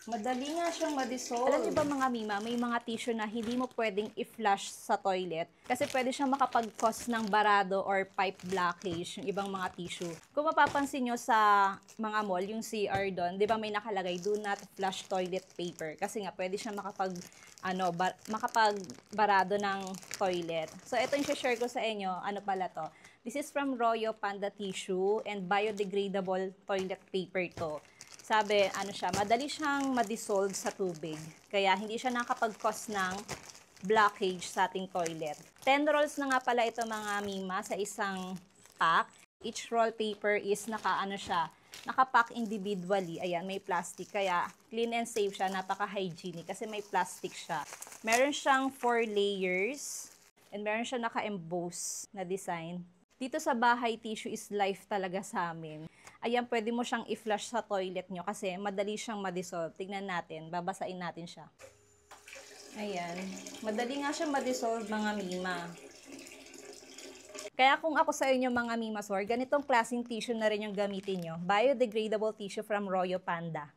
Madali nga siyang ma-dissolve. Alam niyo ba mga mima, may mga tissue na hindi mo pwedeng i-flush sa toilet kasi pwede siyang makapag-cause ng barado or pipe blockage, yung ibang mga tissue. Kung mapapansin nyo sa mga mall, yung CR doon, di ba may nakalagay, do not flush toilet paper. Kasi nga, pwede siyang makapag-barado ng toilet. So, ito yung share ko sa inyo. Ano pala to? This is from Royo Panda Tissue and biodegradable toilet paper to. Sabi, madali siyang ma-dissolve sa tubig. Kaya hindi siya nakapag-cause ng blockage sa ating toilet. 10 rolls na nga pala ito mga mima sa isang pack. Each roll paper is nakapack individually. Ayan, may plastic. Kaya clean and safe siya, napaka-hygienic kasi may plastic siya. Meron siyang 4 layers and meron siyang naka-emboss na design. Dito sa bahay, tissue is life talaga sa amin. Ayan, pwede mo siyang i-flush sa toilet nyo kasi madali siyang ma-dissolve. Tignan natin, babasain natin siya. Ayan, madali nga siyang ma-dissolve mga mima. Kaya kung ako sa inyo mga mimasor, ganitong klaseng tissue na rin yung gamitin nyo. Biodegradable tissue from Royo Panda.